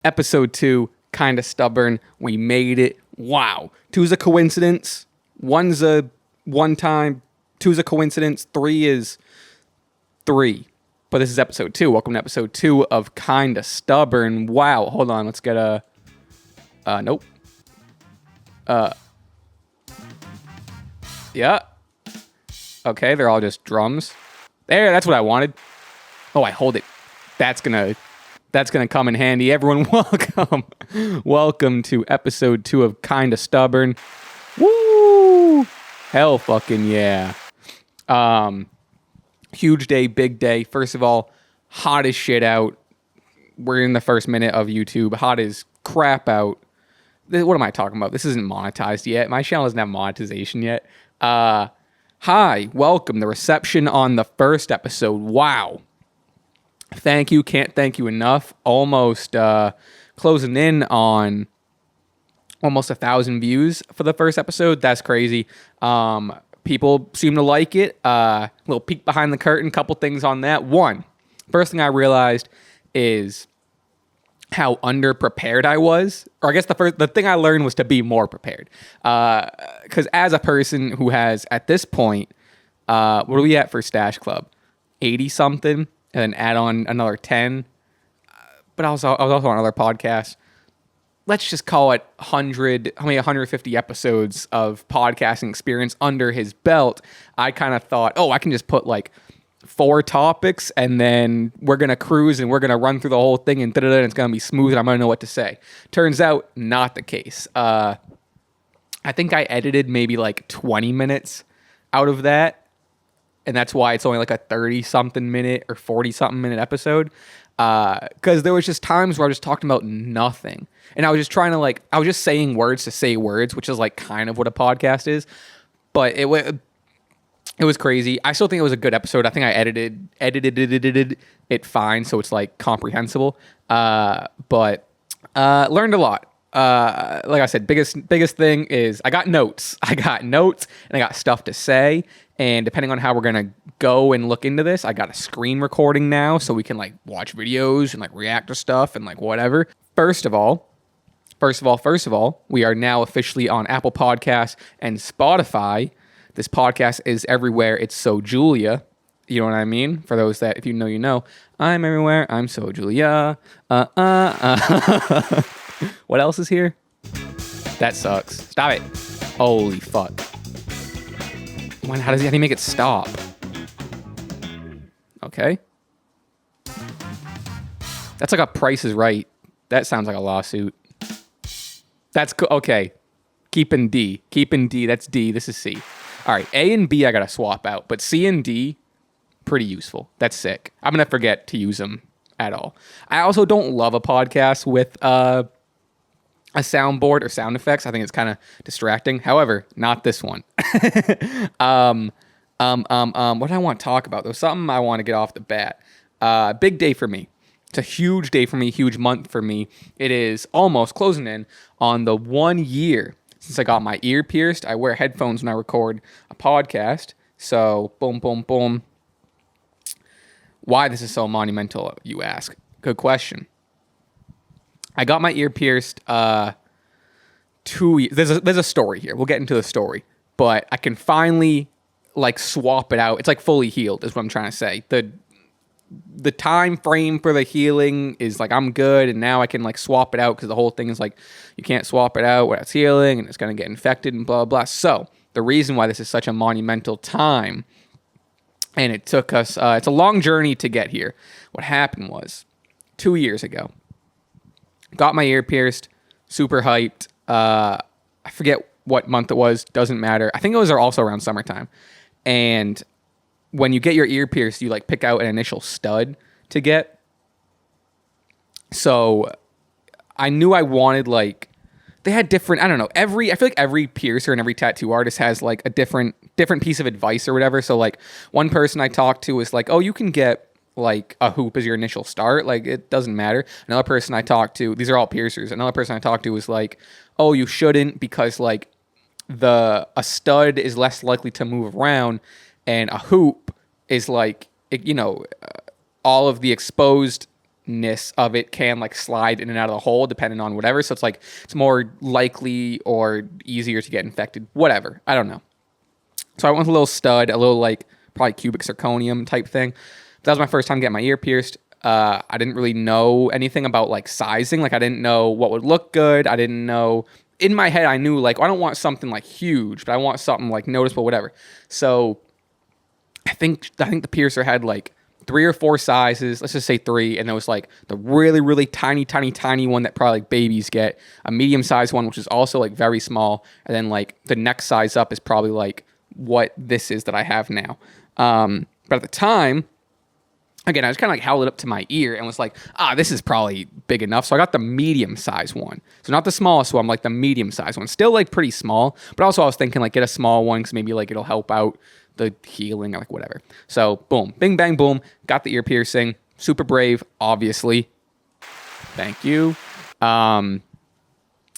Episode 2, kind of stubborn. We made it. Wow. 2's a coincidence. 1's a one time. 2's a coincidence. 3 is 3. But this is episode 2. Welcome to episode 2 of Kinda Stubborn. Wow. Hold on. Let's get a... Nope. Yeah. Okay, they're all just drums. There, that's what I wanted. Oh, I hold it. That's gonna come in handy. Everyone, welcome. Welcome to episode 2 of Kinda Stubborn. Woo! Hell fucking yeah. Huge day, big day. First of all, hot as shit out. We're in the first minute of YouTube. Hot as crap out. What am I talking about? This isn't monetized yet. My channel doesn't have monetization yet. Hi, welcome. The reception on the first episode. Wow. Thank you. Can't thank you enough. Almost closing in on almost 1,000 views for the first episode. That's crazy. People seem to like it. Little peek behind the curtain. Couple things on that. First thing I realized is how underprepared I was. Or I guess the thing I learned was to be more prepared. Because as a person who has, at this point, what are we at for Stash Club? 80 something, and then add on another 10. But I was also on other podcasts. Let's just call it 150 episodes of podcasting experience under his belt. I kind of thought, I can just put like 4 topics and then we're going to cruise and we're going to run through the whole thing and it's going to be smooth and I'm going to know what to say. Turns out, not the case. I think I edited maybe like 20 minutes out of that. And that's why it's only like a 30-something minute or 40-something minute episode. Because there was just times where I was just talking about nothing. And I was just trying to I was just saying words to say words, which is like kind of what a podcast is. But it was crazy. I still think it was a good episode. I think I edited it fine, so it's like comprehensible. But learned a lot. Like I said, biggest thing is I got notes. And I got stuff to say. And depending on how we're gonna go and look into this, I got a screen recording now, so we can like watch videos and like react to stuff and like whatever. First of all, we are now officially on Apple Podcasts and Spotify. This podcast is everywhere. It's So Julia. You know what I mean? For those that, if you know, you know. I'm everywhere. I'm So Julia. What else is here? That sucks. Stop it. Holy fuck. How does he make it stop? Okay. That's like a Price is Right. That sounds like a lawsuit. That's cool. Okay. Keeping D. That's D. This is C. All right. A and B I got to swap out. But C and D, pretty useful. That's sick. I'm going to forget to use them at all. I also don't love a podcast with a soundboard or sound effects. I think it's kind of distracting. However, not this one. What do I want to talk about? There's something I want to get off the bat. Big day for me. It's a huge day for me, huge month for me. It is almost closing in on the 1 year since I got my ear pierced. I wear headphones when I record a podcast. So, boom, boom, boom. Why this is so monumental, you ask? Good question. I got my ear pierced 2 years. There's a story here. We'll get into the story. But I can finally swap it out. It's like fully healed is what I'm trying to say. The time frame for the healing is I'm good, and now I can swap it out because the whole thing is you can't swap it out without it's healing and it's going to get infected and blah, blah. So the reason why this is such a monumental time, and it took us, it's a long journey to get here. What happened was 2 years ago, got my ear pierced, super hyped. I forget what month it was, doesn't matter. I think it was also around summertime. And when you get your ear pierced, you pick out an initial stud to get. So I knew I wanted they had different, I don't know, I feel like every piercer and every tattoo artist has a different piece of advice or whatever. So one person I talked to was you can get a hoop as your initial start. It doesn't matter. Another person I talked to, these are all piercers. Another person I talked to was you shouldn't because a stud is less likely to move around and a hoop is all of the exposed tightness of it can like slide in and out of the hole depending on whatever. So it's like it's more likely or easier to get infected. Whatever. I don't know. So I went with a little stud, a little like probably cubic zirconium type thing. That was my first time getting my ear pierced. I didn't really know anything about like sizing. Like I didn't know what would look good. I didn't know. In my head, I knew like I don't want something like huge, but I want something like noticeable, whatever. So I think the piercer had like 3 or 4 sizes. Let's just say 3, and there was like the really, really tiny one that probably like babies get, a medium sized one, which is also like very small, and then like the next size up is probably like what this is that I have now. But at the time, again, I just kind of like held it up to my ear and was like, this is probably big enough. So I got the medium size one. So not the smallest one, like the medium size one. Still like pretty small, but also I was thinking like get a small one because maybe like it'll help out the healing or like whatever. So boom, bing, bang, boom. Got the ear piercing. Super brave, obviously. Thank you.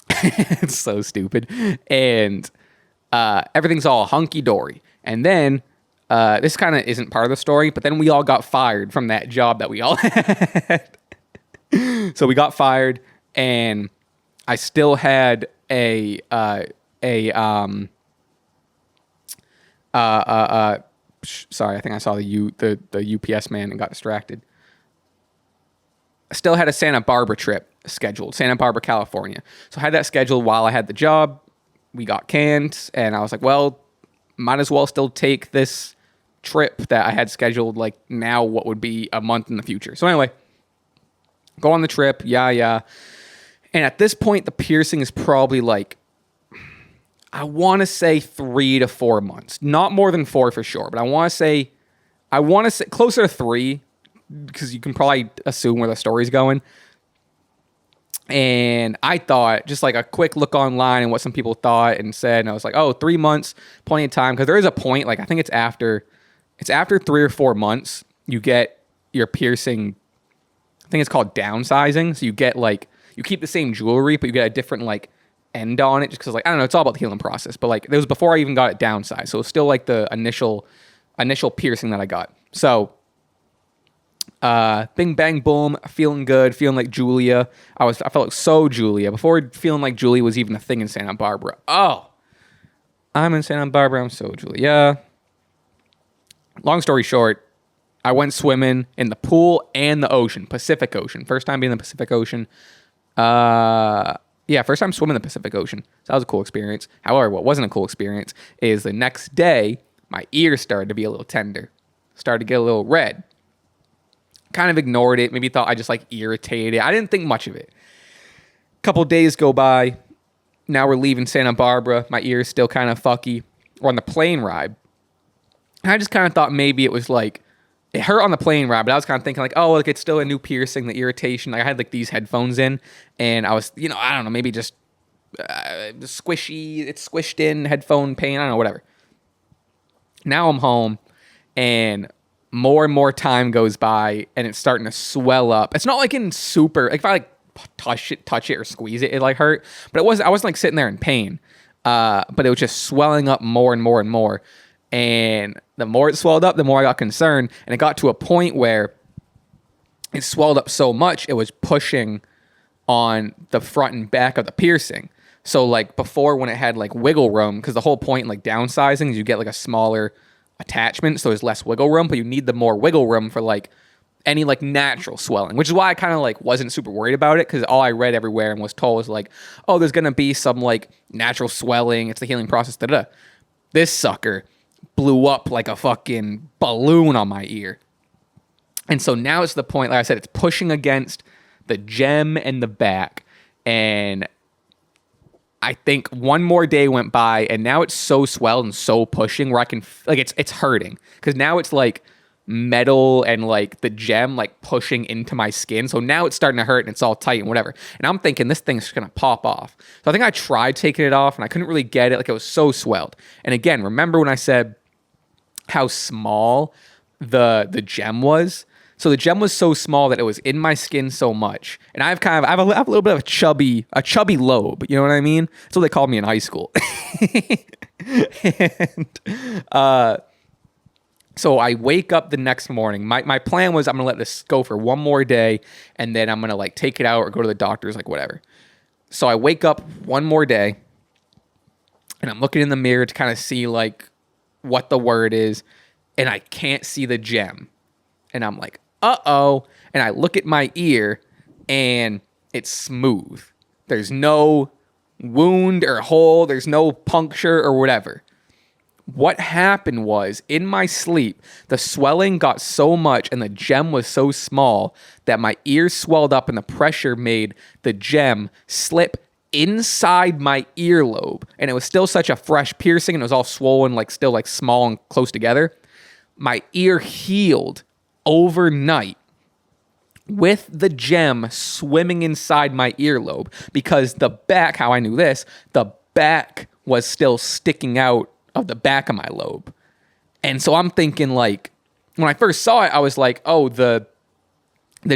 It's so stupid. And everything's all hunky-dory. And then this kind of isn't part of the story, but then we all got fired from that job that we all had. So we got fired, and I still had sorry, I think I saw the UPS man and got distracted. I still had a Santa Barbara trip scheduled, Santa Barbara, California. So I had that scheduled while I had the job. We got canned, and I was like, well, might as well still take this trip that I had scheduled like now what would be a month in the future. So anyway, go on the trip. Yeah. And at this point, the piercing is probably like, I want to say 3 to 4 months, not more than 4 for sure, but I want to say closer to 3 because you can probably assume where the story's going. And I thought just like a quick look online and what some people thought and said, and I was like, 3 months, plenty of time. Because there is a point, like I think it's after 3 or 4 months, you get your piercing. I think it's called downsizing. So you get like, you keep the same jewelry, but you get a different like end on it just because like, I don't know, it's all about the healing process. But like it was before I even got it downsized. So it was still like the initial piercing that I got. So bing, bang, boom, feeling good, feeling like Julia. I felt like so Julia. Before feeling like Julia was even a thing in Santa Barbara. Oh, I'm in Santa Barbara, I'm so Julia. Long story short, I went swimming in the pool and the ocean, Pacific Ocean. First time being in the Pacific Ocean. First time swimming in the Pacific Ocean. So that was a cool experience. However, what wasn't a cool experience is the next day, my ears started to be a little tender. Started to get a little red. Kind of ignored it. Maybe thought I just like irritated. I didn't think much of it. A couple days go by. Now we're leaving Santa Barbara. My ear's still kind of fucky. We're on the plane ride. And I just kind of thought maybe it was like, it hurt on the plane ride, but I was kind of thinking like, oh, like it's still a new piercing, the irritation. Like I had like these headphones in and I was, I don't know, maybe just squishy, it's squished in headphone pain. I don't know, whatever. Now I'm home and more and more time goes by and it's starting to swell up. It's not like in super, like if I like touch it or squeeze it, it like hurt, but I wasn't like sitting there in pain. But it was just swelling up more and more and more. And the more it swelled up, the more I got concerned. And it got to a point where it swelled up so much, it was pushing on the front and back of the piercing. So like before when it had like wiggle room, because the whole point in like downsizing is you get like a smaller attachment, so there's less wiggle room, but you need the more wiggle room for like any like natural swelling, which is why I kind of like wasn't super worried about it, because all I read everywhere and was told was like, oh, there's going to be some like natural swelling. It's the healing process. This sucker blew up like a fucking balloon on my ear. And so now it's the point, like I said, it's pushing against the gem and the back. And I think one more day went by and now it's so swelled and so pushing where I can, like it's hurting. Because now it's like metal and like the gem like pushing into my skin. So now it's starting to hurt and it's all tight and whatever. And I'm thinking this thing's going to pop off. So I think I tried taking it off and I couldn't really get it. Like it was so swelled. And again, remember when I said how small the gem was? So the gem was so small that it was in my skin so much. And I have a little bit of a chubby lobe. You know what I mean? That's what they called me in high school. And So I wake up the next morning. My plan was I'm going to let this go for one more day and then I'm going to like take it out or go to the doctor's, like whatever. So I wake up one more day and I'm looking in the mirror to kind of see like what the word is, and I can't see the gem. And I'm like, uh-oh. And I look at my ear and it's smooth. There's no wound or hole. There's no puncture or whatever. What happened was, in my sleep, the swelling got so much and the gem was so small that my ear swelled up and the pressure made the gem slip inside my earlobe. And it was still such a fresh piercing and it was all swollen, like still like small and close together. My ear healed overnight with the gem swimming inside my earlobe, because the back, how I knew this, the back was still sticking out of the back of my lobe. And so I'm thinking, like, when I first saw it, I was like, oh, the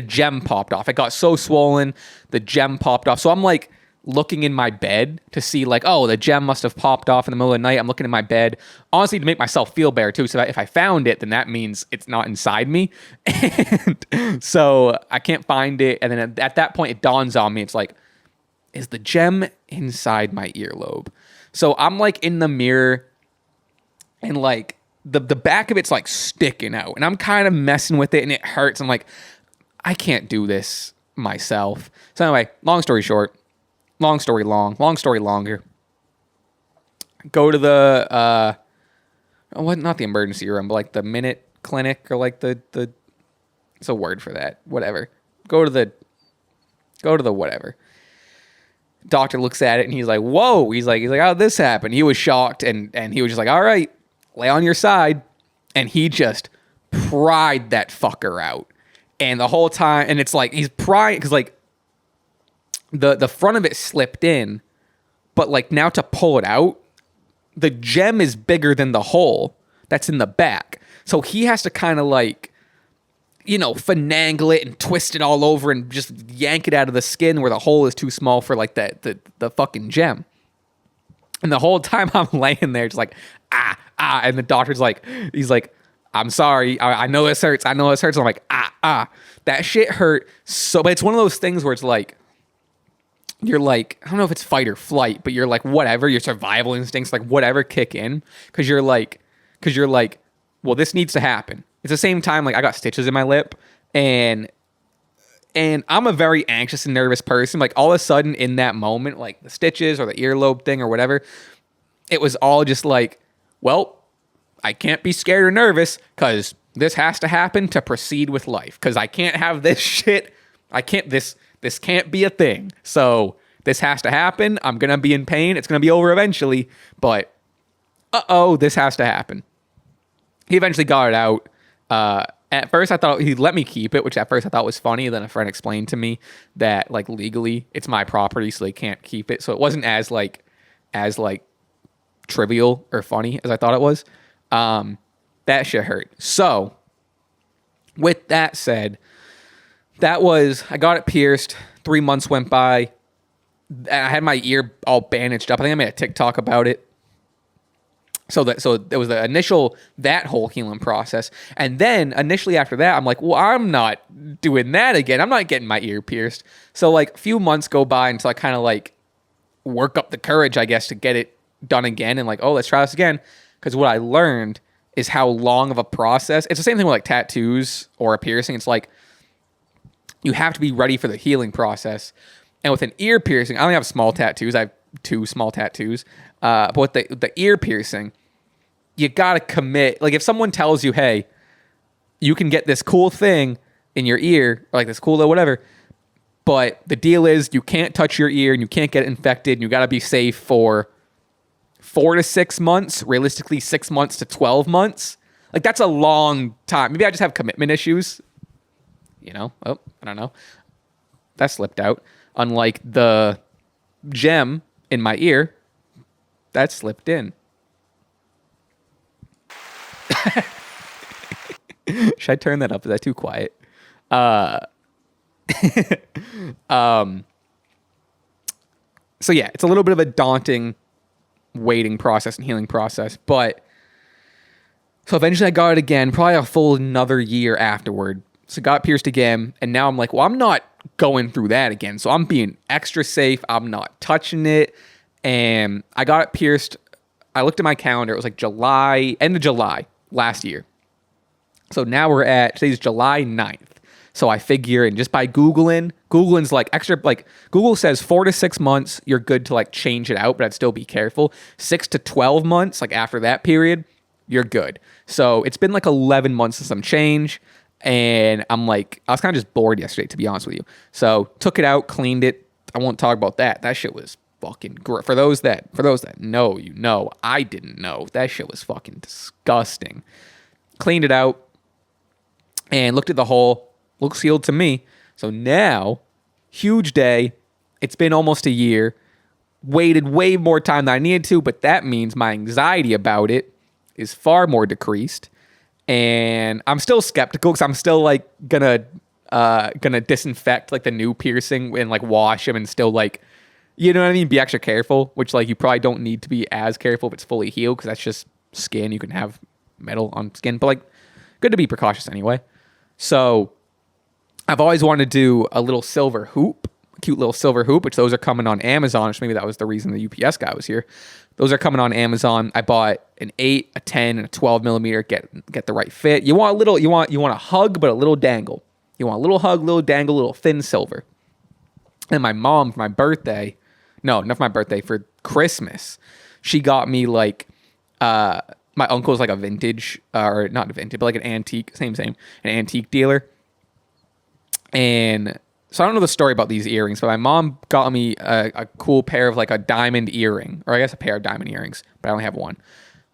gem popped off. It got so swollen, the gem popped off. So I'm like looking in my bed to see like, oh, the gem must have popped off in the middle of the night. I'm looking in my bed, honestly, to make myself feel better too. So that if I found it, then that means it's not inside me. And so I can't find it. And then at that point, it dawns on me. It's like, is the gem inside my earlobe? So I'm like in the mirror and like the back of it's like sticking out and I'm kind of messing with it and it hurts. I'm like, I can't do this myself. So anyway, long story short, long story long, long story longer. Go to the, not the emergency room, but like the minute clinic, or like the, it's a word for that, whatever. Go to the whatever. Doctor looks at it and he's like, whoa. He's like, how'd this happen? He was shocked and he was just like, all right, lay on your side. And he just pried that fucker out. And the whole time, and it's like, he's prying, because like the front of it slipped in, but like now to pull it out, the gem is bigger than the hole that's in the back. So he has to kind of like, you know, finagle it and twist it all over and just yank it out of the skin where the hole is too small for like the fucking gem. And the whole time I'm laying there just like, and the doctor's like, he's like, I'm sorry. I know this hurts. I know this hurts. And I'm like, that shit hurt. So, but it's one of those things where it's like, you're like, I don't know if it's fight or flight, but you're like, whatever, your survival instincts, like whatever kick in. Cause you're like, well, this needs to happen. It's the same time, like I got stitches in my lip and I'm a very anxious and nervous person. Like all of a sudden in that moment, like the stitches or the earlobe thing or whatever, it was all just like, well, I can't be scared or nervous because this has to happen to proceed with life. Because I can't have this shit. This can't be a thing. So this has to happen. I'm going to be in pain. It's going to be over eventually. But, this has to happen. He eventually got it out. At first, I thought he'd let me keep it, which at first I thought was funny. Then a friend explained to me that, like, legally, it's my property, so they can't keep it. So it wasn't as trivial or funny as I thought it was. That shit hurt. So, with that said, I got it pierced. 3 months went by. And I had my ear all bandaged up. I think I made a TikTok about it. So there was the initial, that whole healing process. And then initially after that, I'm like, well, I'm not doing that again. I'm not getting my ear pierced. So like a few months go by until I kind of like work up the courage, I guess, to get it done again. And like, oh, let's try this again. Because what I learned is how long of a process. It's the same thing with like tattoos or a piercing. It's like, you have to be ready for the healing process. And with an ear piercing, I only have small tattoos. I have 2 small tattoos. But with the ear piercing, you gotta commit. Like if someone tells you, hey, you can get this cool thing in your ear, or like this cool little whatever, but the deal is you can't touch your ear and you can't get it infected and you gotta be safe for 4 to 6 months, realistically 6 months to 12 months. Like that's a long time. Maybe I just have commitment issues. You know? Oh, I don't know. That slipped out. Unlike the gem in my ear, that slipped in. Should I turn that up? Is that too quiet? So yeah, it's a little bit of a daunting waiting process and healing process, but So eventually I got it again, probably a full another year afterward. So got pierced again, and now I'm like, well, I'm not going through that again. So I'm being extra safe. I'm not touching it. And I got it pierced. I looked at my calendar. It was like end of July last year. So now today's July 9th. So I figure, and just by Googling's like extra, like Google says 4 to 6 months, you're good to like change it out, but I'd still be careful. 6 to 12 months, like after that period, you're good. So it's been like 11 months since some change. And I'm like, I was kind of just bored yesterday, to be honest with you. So took it out, cleaned it. I won't talk about that. That shit was fucking great. For those that know, you know, I didn't know. That shit was fucking disgusting. Cleaned it out and looked at the hole. Looks sealed to me. So now, huge day. It's been almost a year. Waited way more time than I needed to, but that means my anxiety about it is far more decreased. And I'm still skeptical because I'm still like gonna disinfect like the new piercing and like wash them and still like, you know what I mean? Be extra careful, which like you probably don't need to be as careful if it's fully healed because that's just skin. You can have metal on skin, but like good to be precautious anyway. So I've always wanted to do a little silver hoop, cute little silver hoop, which those are coming on Amazon, which maybe that was the reason the UPS guy was here. Those are coming on Amazon. I bought an 8, a 10, and a 12 millimeter. Get the right fit. You want a hug, but a little dangle. You want a little hug, little dangle, little thin silver. And my mom, for my birthday, no, not for my birthday, for Christmas, she got me like, my uncle's like a vintage, or not a vintage, but like an antique, same, an antique dealer. And so I don't know the story about these earrings, but my mom got me a cool pair of like a diamond earring, or I guess a pair of diamond earrings, but I only have one,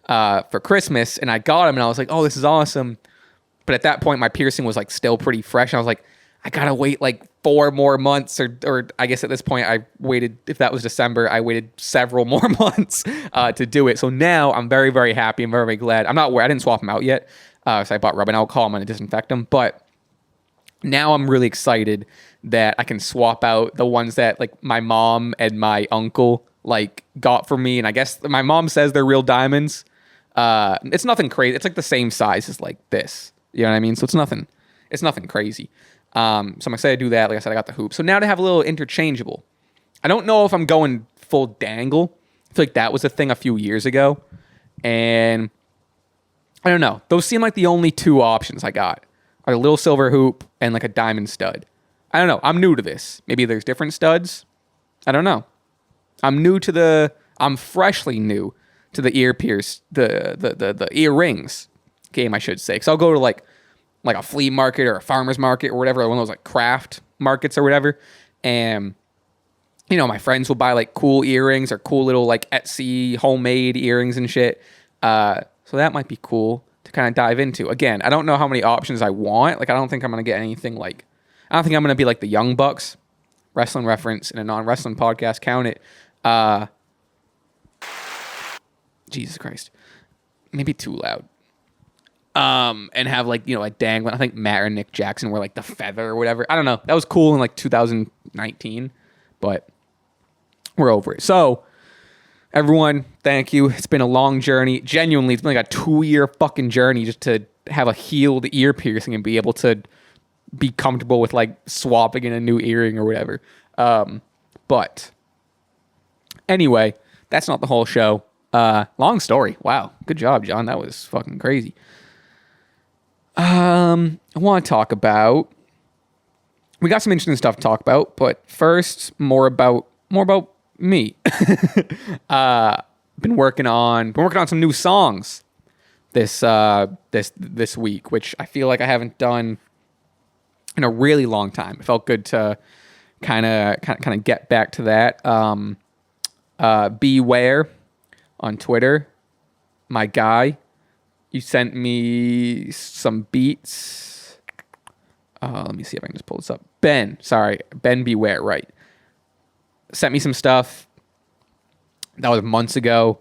for Christmas. And I got them and I was like, oh, this is awesome. But at that point, my piercing was like still pretty fresh. And I was like, I gotta wait like 4 more months, or I guess at this point I waited, if that was December, I waited several more months to do it. So now I'm very, very happy. I'm very, very glad. I didn't swap them out yet. So I bought rubbing alcohol. I'm gonna disinfect them. But now I'm really excited that I can swap out the ones that like my mom and my uncle like got for me. And I guess my mom says they're real diamonds. It's nothing crazy. It's like the same size as like this. You know what I mean? So it's nothing crazy. So I'm excited to do that. Like I said, I got the hoop. So now to have a little interchangeable. I don't know if I'm going full dangle. I feel like that was a thing a few years ago. And I don't know. Those seem like the only 2 options I got. Are a little silver hoop and like a diamond stud. I don't know. I'm new to this. Maybe there's different studs. I don't know. I'm freshly new to the ear pierce, the earrings game, I should say. Because I'll go to like a flea market or a farmer's market or whatever, one of those like craft markets or whatever. And, you know, my friends will buy like cool earrings or cool little like Etsy homemade earrings and shit. So that might be cool to kind of dive into. Again, I don't know how many options I want. Like, I don't think I'm going to get anything like, I don't think I'm going to be like the Young Bucks, wrestling reference in a non-wrestling podcast, count it. Jesus Christ. Maybe too loud. And have like, you know, like dangling. I think Matt or Nick Jackson were like the feather or whatever. I don't know. That was cool in like 2019, but we're over it. So, everyone, thank you. It's been a long journey. Genuinely, it's been like a 2-year fucking journey just to have a healed ear piercing and be able to be comfortable with like swapping in a new earring or whatever. But anyway, that's not the whole show. Long story. Wow. Good job, John. That was fucking crazy. I want to talk about, we got some interesting stuff to talk about, but first, more about me. Been working on some new songs this week, which I feel like I haven't done in a really long time. It felt good to kind of get back to that. Beware on Twitter, my guy, you sent me some beats. Let me see if I can just pull this up. Ben Beware, right? Sent me some stuff. That was months ago.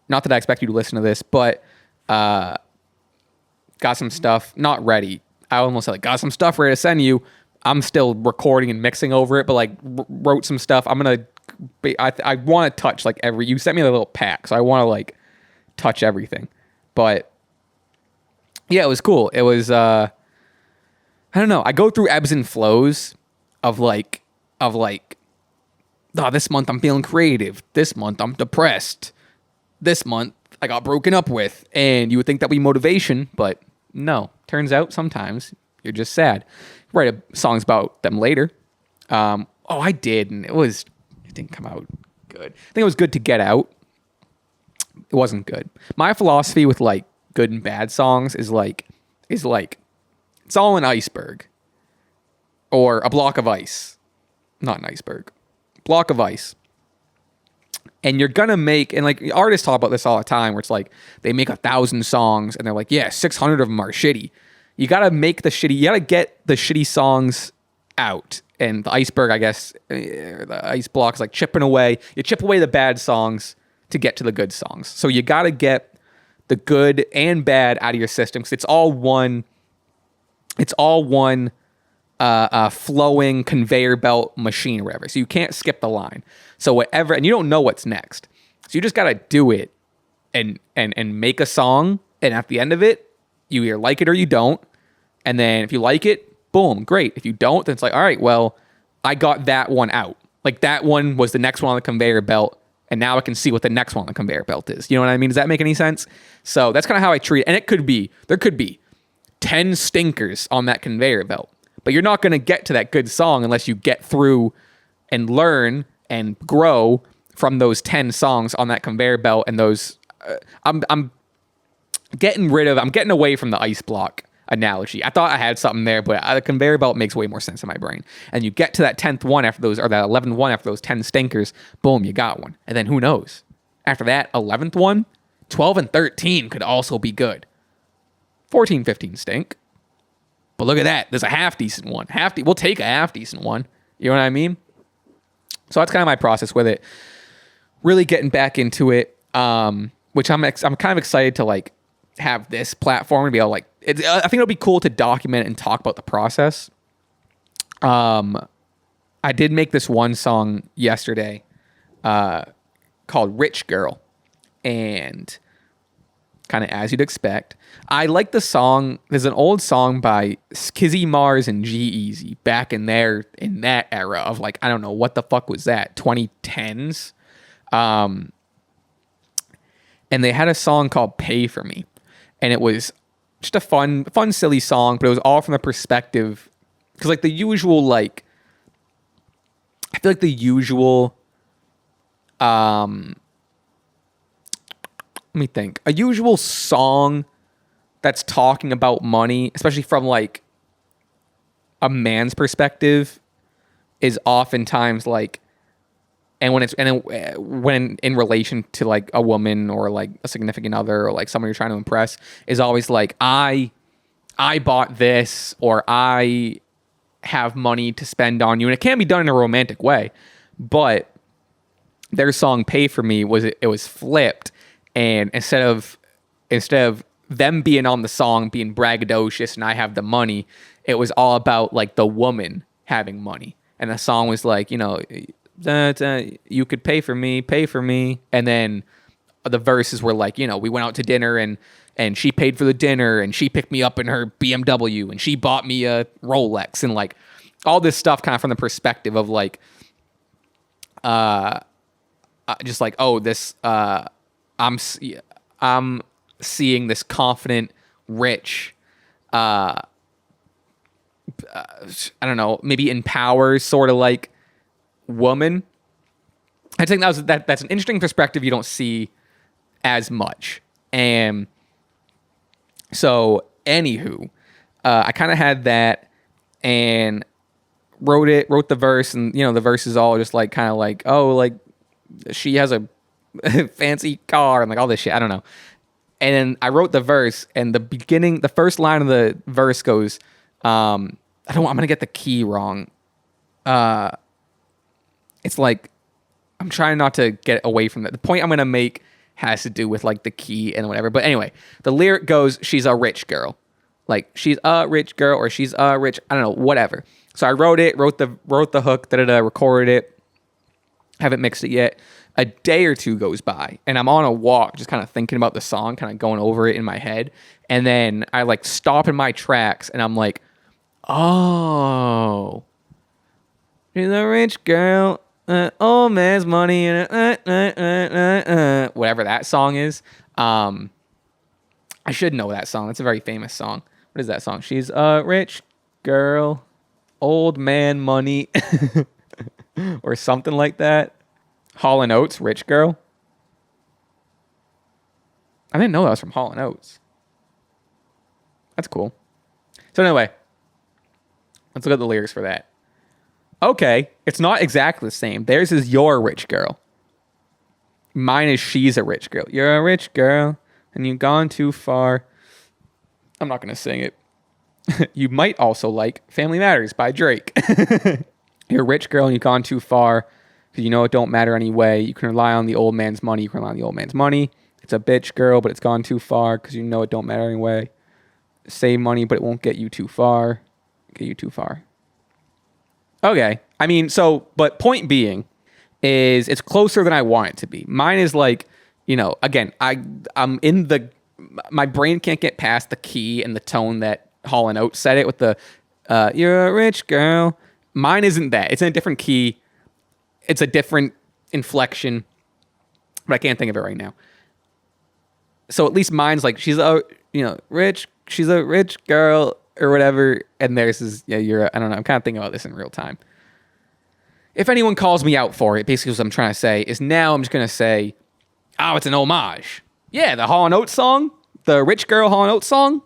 Not that I expect you to listen to this, but got some stuff not ready. I almost said like got some stuff ready to send you. I'm still recording and mixing over it, but like wrote some stuff. I want to touch like you sent me a little pack, so I want to like touch everything. But Yeah, it was cool. It was I don't know. I go through ebbs and flows of like oh, this month I'm feeling creative. This month I'm depressed. This month I got broken up with. And you would think that'd be motivation, but no. Turns out sometimes you're just sad. Write songs about them later. I did, and it didn't come out good. I think it was good to get out. It wasn't good. My philosophy with like good and bad songs is like it's all an iceberg or a block of ice. Not an iceberg. Block of ice. And you're gonna make, and like artists talk about this all the time, where it's like they make 1,000 songs and they're like, yeah, 600 of them are shitty. You gotta get the shitty songs out. And the iceberg, I guess, the ice block is like chipping away. You chip away the bad songs to get to the good songs. So you gotta get the good and bad out of your system, because it's all one flowing conveyor belt machine or whatever. So you can't skip the line. So whatever, and you don't know what's next. So you just got to do it and make a song. And at the end of it, you either like it or you don't. And then if you like it, boom, great. If you don't, then it's like, all right, well, I got that one out. Like that one was the next one on the conveyor belt. And now I can see what the next one on the conveyor belt is. You know what I mean? Does that make any sense? So that's kind of how I treat it. And there could be 10 stinkers on that conveyor belt. But you're not going to get to that good song unless you get through and learn and grow from those 10 songs on that conveyor belt. And those, I'm getting away from the ice block analogy. I thought I had something there, but the conveyor belt makes way more sense in my brain. And you get to that 10th one after those, or that 11th one after those 10 stinkers, boom, you got one. And then who knows? After that 11th one, 12 and 13 could also be good. 14, 15 stink. But look at that. There's a half decent one. We'll take a half decent one. You know what I mean? So that's kind of my process with it. Really getting back into it, which I'm kind of excited to like have this platform to be able to like. I think it'll be cool to document and talk about the process. I did make this one song yesterday, called "Rich Girl," and kind of as you'd expect. I like the song. There's an old song by Skizzy Mars and G-Eazy back in that era of like, I don't know, what the fuck was that? 2010s. And they had a song called Pay For Me. And it was just a fun, silly song, but it was all from the perspective, because like the usual, like, I feel like the usual, let me think. A usual song that's talking about money, especially from like a man's perspective, is oftentimes like, when in relation to like a woman or like a significant other or like someone you're trying to impress, is always like, I bought this, or I have money to spend on you. And it can be done in a romantic way, but their song "Pay For Me" was flipped. And instead of them being on the song being braggadocious and I have the money, it was all about like the woman having money. And the song was like, you know, you could pay for me. And then the verses were like, you know, we went out to dinner and she paid for the dinner, and she picked me up in her BMW, and she bought me a Rolex, and like all this stuff kind of from the perspective of like, just like, oh, this, I'm seeing this confident, rich, I don't know, maybe empowered sort of like woman. I think that's an interesting perspective you don't see as much. And so, anywho, I kind of had that and wrote the verse, and you know, the verse is all just like kind of like, oh, like she has a fancy car and like all this shit. I don't know. And then I wrote the verse, and the first line of the verse goes, I'm gonna get the key wrong. It's like, I'm trying not to get away from that. The point I'm gonna make has to do with like the key and whatever. But anyway, the lyric goes, she's a rich girl. Like, she's a rich girl, or she's a rich, I don't know, whatever. So I wrote the hook, recorded it. Haven't mixed it yet. A day or two goes by, and I'm on a walk, just kind of thinking about the song, kind of going over it in my head. And then I like stop in my tracks, and I'm like, oh, she's a rich girl, old man's money, and whatever that song is. I should know that song. It's a very famous song. What is that song? She's a rich girl, old man money, or something like that. Hall & Oates, Rich Girl. I didn't know that was from Hall & Oates. That's cool. So anyway, let's look at the lyrics for that. Okay, it's not exactly the same. Theirs is You're a Rich Girl. Mine is She's a Rich Girl. You're a rich girl, and you've gone too far. I'm not going to sing it. You might also like Family Matters by Drake. You're a rich girl, and you've gone too far. Because you know it don't matter anyway. You can rely on the old man's money. You can rely on the old man's money. It's a bitch girl, but it's gone too far. Because you know it don't matter anyway. Save money, but it won't get you too far. Get you too far. Okay. I mean, so, but point being is it's closer than I want it to be. Mine is like, you know, again, I'm in the, my brain can't get past the key and the tone that Hall & Oates said it with the, you're a rich girl. Mine isn't that. It's in a different key. It's a different inflection, but I can't think of it right now. So at least mine's like, she's a, you know, she's a rich girl or whatever. And theirs is, yeah, I don't know. I'm kind of thinking about this in real time. If anyone calls me out for it, basically what I'm trying to say is now I'm just going to say, oh, it's an homage. Yeah, the Hall & Oates song, the rich girl Hall & Oates song.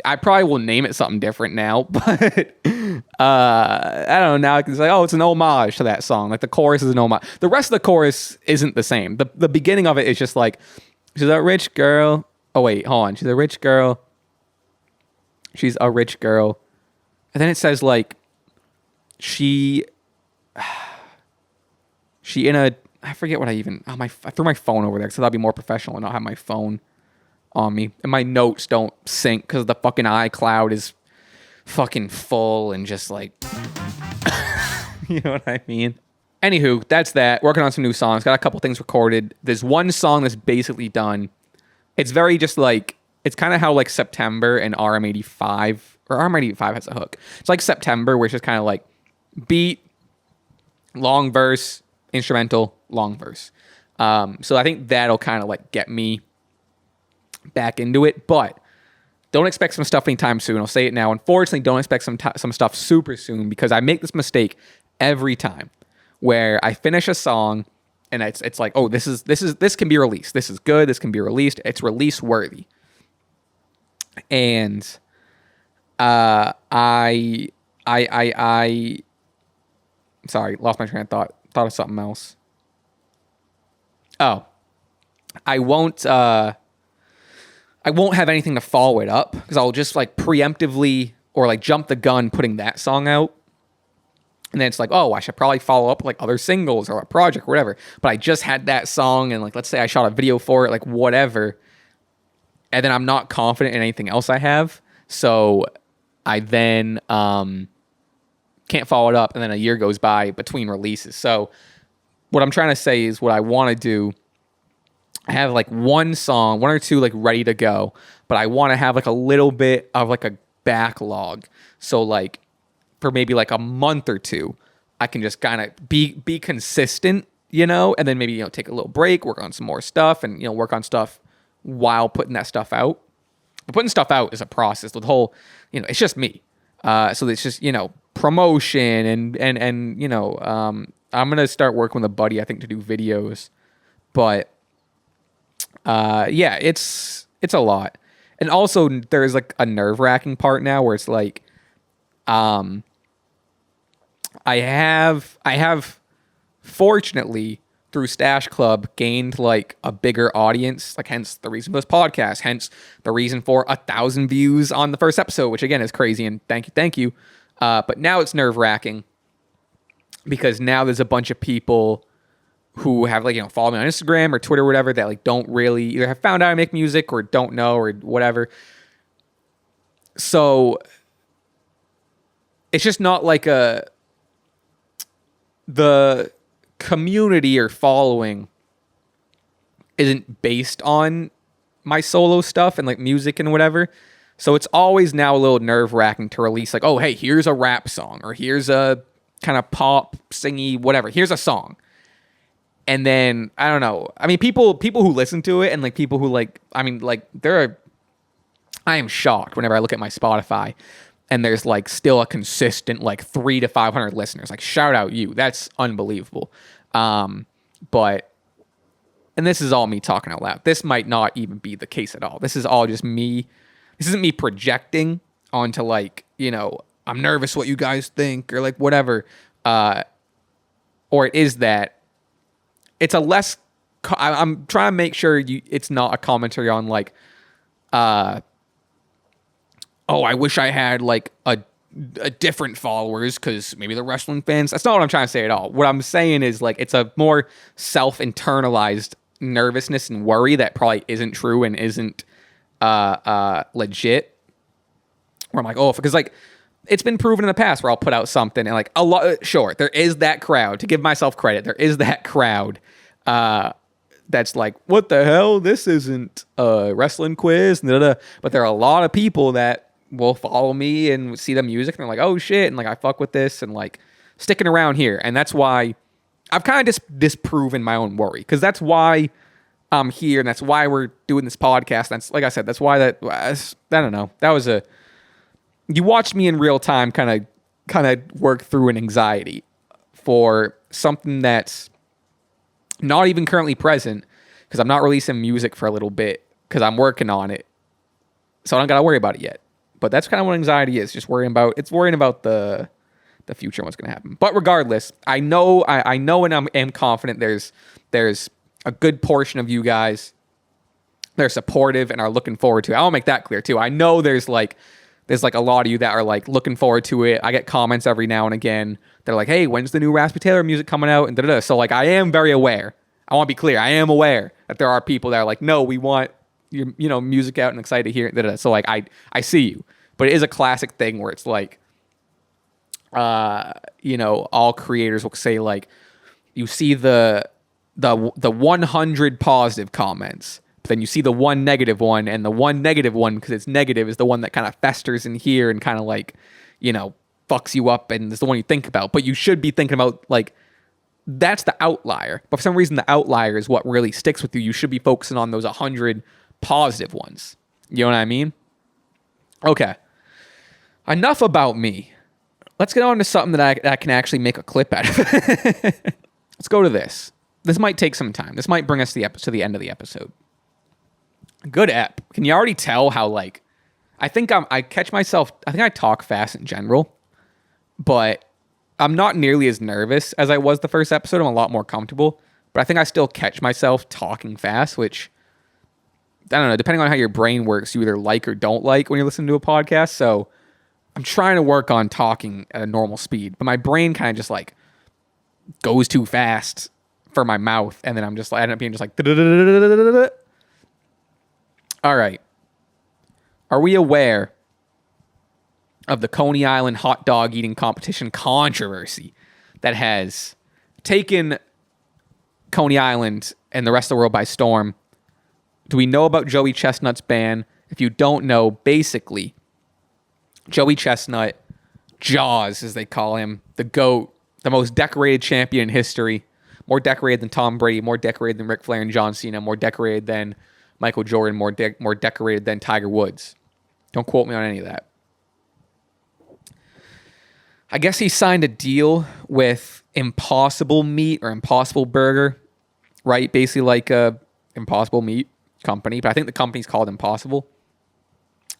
I probably will name it something different now, but I don't know. Now I can say, oh, it's an homage to that song. Like the chorus is an homage. The rest of the chorus isn't the same. The beginning of it is just like, she's a rich girl. Oh, wait, hold on. She's a rich girl. She's a rich girl. And then it says like, she in a, I forget what I threw my phone over there because that'd be more professional and not have my phone on me, and my notes don't sync because the fucking iCloud is fucking full and just like you know what I mean. Anywho, that's that. Working on some new songs, got a couple things recorded. There's one song that's basically done. It's very just like, it's kind of how like September and RM85 or RM85 has a hook. It's like September where it's just kind of like beat, long verse, instrumental, long verse. So I think that'll kind of like get me back into it, but don't expect some stuff anytime soon. I'll say it now. Unfortunately, don't expect some stuff super soon because I make this mistake every time where I finish a song and it's like, oh, this can be released. This is good. This can be released. It's release worthy. And I sorry, lost my train of thought. Thought of something else. Oh, I won't have anything to follow it up because I'll just like preemptively or like jump the gun putting that song out. And then it's like, oh, I should probably follow up with like other singles or a project or whatever. But I just had that song and like, let's say I shot a video for it, like whatever. And then I'm not confident in anything else I have. So I then can't follow it up. And then a year goes by between releases. So what I'm trying to say is what I want to do. I have like one or two like ready to go, but I want to have like a little bit of like a backlog. So like for maybe like a month or two, I can just kind of be consistent, you know, and then maybe, you know, take a little break, work on some more stuff and, you know, work on stuff while putting that stuff out. But putting stuff out is a process. The whole, you know, it's just me. So it's just, you know, promotion and you know, I'm going to start working with a buddy, I think, to do videos, but yeah, it's a lot. And also there's like a nerve-wracking part now where it's like, I have fortunately through Stash Club gained like a bigger audience, like hence the reason for this podcast, hence the reason for 1,000 views on the first episode, which again is crazy. And thank you. But now it's nerve-wracking because now there's a bunch of people who have like, you know, follow me on Instagram or Twitter or whatever that like don't really either have found out I make music or don't know or whatever. So it's just not like the community or following isn't based on my solo stuff and like music and whatever. So it's always now a little nerve-wracking to release like, oh, hey, here's a rap song, or here's a kind of pop, singy, whatever. Here's a song. And then, I don't know. I mean, people who listen to it and like people who like, I mean, like I am shocked whenever I look at my Spotify and there's like still a consistent like 300 to 500 listeners. Like, shout out you. That's unbelievable. But, and this is all me talking out loud. This might not even be the case at all. This is all just me. This isn't me projecting onto like, you know, I'm nervous what you guys think or like whatever. Or it is that it's a less, I'm trying to make sure it's not a commentary on like, oh, I wish I had like a different followers because maybe they're wrestling fans. That's not what I'm trying to say at all. What I'm saying is like, it's a more self-internalized nervousness and worry that probably isn't true and isn't legit, where I'm like, oh, because like it's been proven in the past where I'll put out something and like a lot, sure, there is that crowd, to give myself credit, there is that crowd that's like, what the hell, this isn't a wrestling quiz, but there are a lot of people that will follow me and see the music and they're like, oh shit, and like I fuck with this and like sticking around here. And that's why I've kind of just disproven my own worry, because that's why I'm here, and that's why we're doing this podcast. That's, like I said, that's why that, I don't know. That was you watched me in real time kind of work through an anxiety for something that's not even currently present, because I'm not releasing music for a little bit because I'm working on it. So I don't got to worry about it yet. But that's kind of what anxiety is, just worrying about the future and what's going to happen. But regardless, I know and I'm confident there's a good portion of you guys that are supportive and are looking forward to it. I'll make that clear too. I know there's like a lot of you that are like looking forward to it. I get comments every now and again. They're like, hey, when's the new Raspy Taylor music coming out? And da-da-da. So like, I am very aware. I want to be clear. I am aware that there are people that are like, no, we want your, you know, music out and excited to hear it. Da-da-da. So like, I see you, but it is a classic thing where it's like, you know, all creators will say like, you see the 100 positive comments, but then you see the one negative one, and the one negative one, because it's negative, is the one that kind of festers in here and kind of like, you know, fucks you up, and is the one you think about. But you should be thinking about like, that's the outlier. But for some reason, the outlier is what really sticks with you. You should be focusing on those 100 positive ones. You know what I mean? Okay. Enough about me. Let's get on to something that I can actually make a clip out of. Let's go to this. This might take some time. This might bring us to the end of the episode. Good ep. Can you already tell how like, I think I catch myself, I think I talk fast in general, but I'm not nearly as nervous as I was the first episode. I'm a lot more comfortable, but I think I still catch myself talking fast, which, I don't know, depending on how your brain works, you either like or don't like when you're listening to a podcast. So I'm trying to work on talking at a normal speed, but my brain kind of just like goes too fast for my mouth, and then I'm just like, I end up being just like, all right. Are we aware of the Coney Island hot dog eating competition controversy that has taken Coney Island and the rest of the world by storm? Do we know about Joey Chestnut's ban? If you don't know, basically, Joey Chestnut, Jaws as they call him, the GOAT, the most decorated champion in history, more decorated than Tom Brady, more decorated than Ric Flair and John Cena, more decorated than Michael Jordan, more decorated than Tiger Woods. Don't quote me on any of that. I guess he signed a deal with Impossible Meat or Impossible Burger, right? Basically like a Impossible Meat company, but I think the company's called Impossible.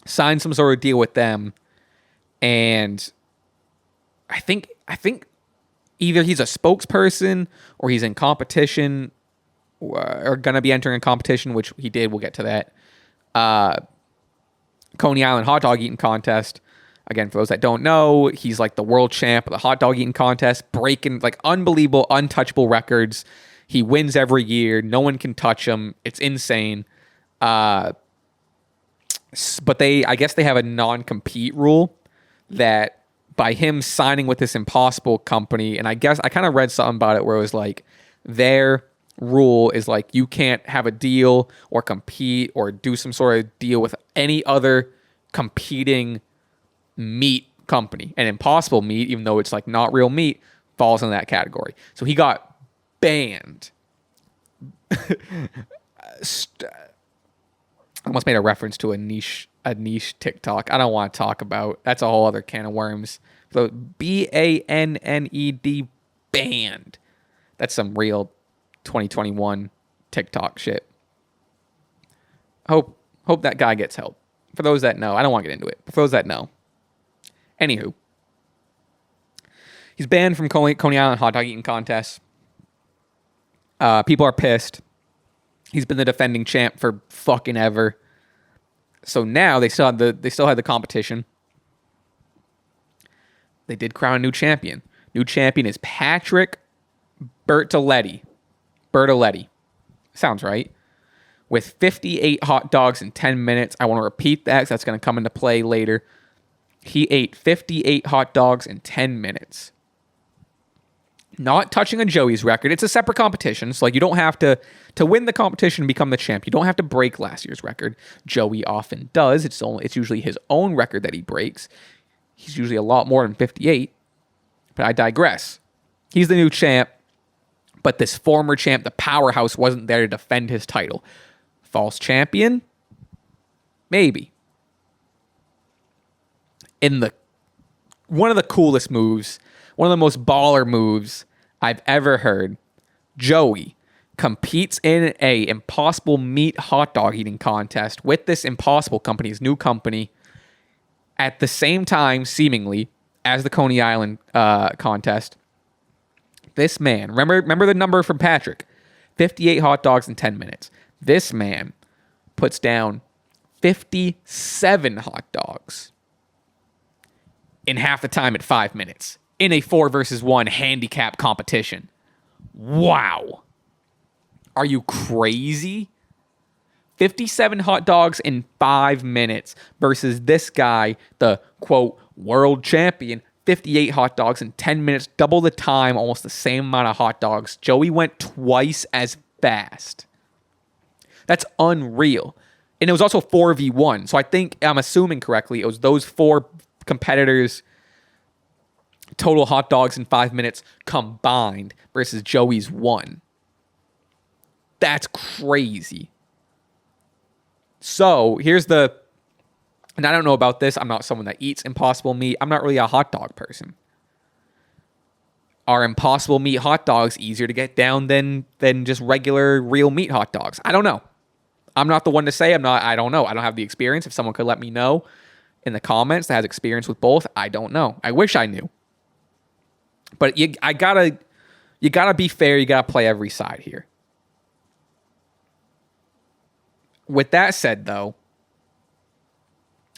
Signed some sort of deal with them, and I think either he's a spokesperson or he's in competition or going to be entering a competition, which he did. We'll get to that. Coney Island hot dog eating contest. Again, for those that don't know, he's like the world champ of the hot dog eating contest, breaking like unbelievable, untouchable records. He wins every year. No one can touch him. It's insane. But I guess they have a non-compete rule that by him signing with this Impossible company, and I guess I kind of read something about it where it was like, Their rule is like you can't have a deal or compete or do some sort of deal with any other competing meat company. And Impossible Meat, even though it's like not real meat, falls in that category. So he got banned. Almost made a reference to a niche TikTok. I don't want to talk about. That's a whole other can of worms. So BANNED, banned. That's some real 2021 TikTok shit. Hope that guy gets help. For those that know, I don't want to get into it. But for those that know, anywho, he's banned from Coney Island hot dog eating contests. People are pissed. He's been the defending champ for fucking ever. So now they still had the competition. They did crown a new champion. New champion is Patrick Bertoletti. Sounds right. With 58 hot dogs in 10 minutes. I want to repeat that because that's going to come into play later. He ate 58 hot dogs in 10 minutes. Not touching on Joey's record. It's a separate competition. So like you don't have to win the competition and become the champ. You don't have to break last year's record. Joey often does. It's usually his own record that he breaks. He's usually a lot more than 58. But I digress. He's the new champ. But this former champ, the powerhouse, wasn't there to defend his title. False champion? Maybe. One of the coolest moves, one of the most baller moves I've ever heard, Joey competes in a Impossible Meat hot dog eating contest with this Impossible company, his new company, at the same time, seemingly, as the Coney Island contest. This man, remember the number from Patrick, 58 hot dogs in 10 minutes. This man puts down 57 hot dogs in half the time at 5 minutes in a 4 versus 1 handicap competition. Wow. Are you crazy? 57 hot dogs in 5 minutes versus this guy, the quote world champion, 58 hot dogs in 10 minutes, double the time, almost the same amount of hot dogs. Joey went twice as fast. That's unreal. And it was also 4v1. So I think, I'm assuming correctly, it was those 4 competitors' total hot dogs in 5 minutes combined versus Joey's 1. That's crazy. So here's and I don't know about this. I'm not someone that eats Impossible Meat. I'm not really a hot dog person. Are Impossible Meat hot dogs easier to get down than just regular real meat hot dogs? I don't know. I'm not the one to say. I don't know. I don't have the experience. If someone could let me know in the comments that has experience with both, I don't know. I wish I knew. But you gotta be fair. You gotta play every side here. With that said, though,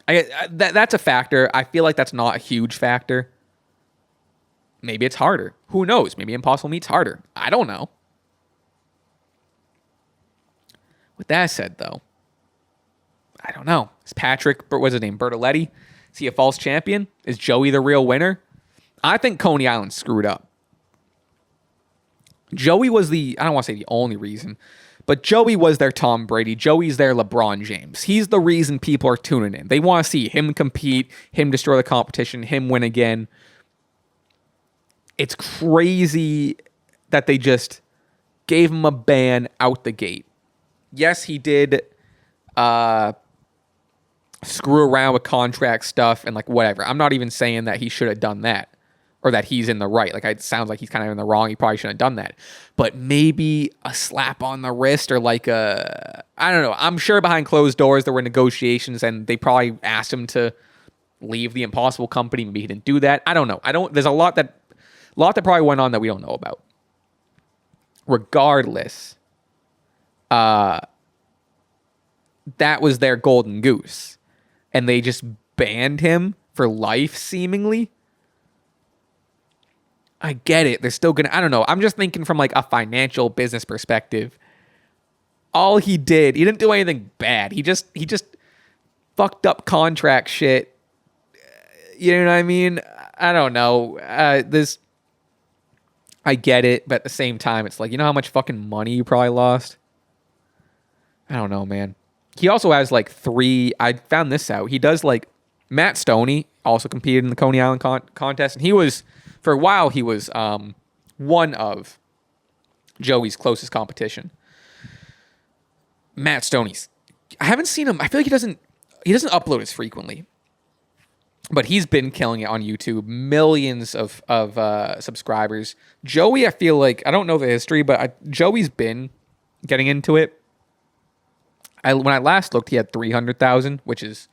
that's a factor. I feel like that's not a huge factor. Maybe it's harder. Who knows? Maybe Impossible Meat's harder. I don't know. With that said, though, I don't know. Is Patrick, what's his name, Bertoletti? Is he a false champion? Is Joey the real winner? I think Coney Island screwed up. Joey was I don't want to say the only reason, but Joey was their Tom Brady. Joey's their LeBron James. He's the reason people are tuning in. They want to see him compete, him destroy the competition, him win again. It's crazy that they just gave him a ban out the gate. Yes, he did screw around with contract stuff and like whatever. I'm not even saying that he should have done that or that he's in the right. Like it sounds like he's kind of in the wrong. He probably shouldn't have done that. But maybe a slap on the wrist or like I don't know. I'm sure behind closed doors there were negotiations and they probably asked him to leave the Impossible company. Maybe he didn't do that. I don't know. There's a lot that probably went on that we don't know about. Regardless, that was their golden goose. And they just banned him for life, seemingly. I get it. They're still gonna, I don't know. I'm just thinking from like a financial business perspective. All he didn't do anything bad. He just fucked up contract shit. You know what I mean? I don't know. I I get it, but at the same time, it's like, you know how much fucking money you probably lost? I don't know, man. He also has like I found this out. He does like, Matt Stoney also competed in the Coney Island contest. And he was, for a while, he was one of Joey's closest competition. Matt Stoney's, I haven't seen him. I feel like he doesn't upload as frequently. But he's been killing it on YouTube. Millions of subscribers. Joey, I feel like, I don't know the history, but Joey's been getting into it. When I last looked, he had 300,000, which is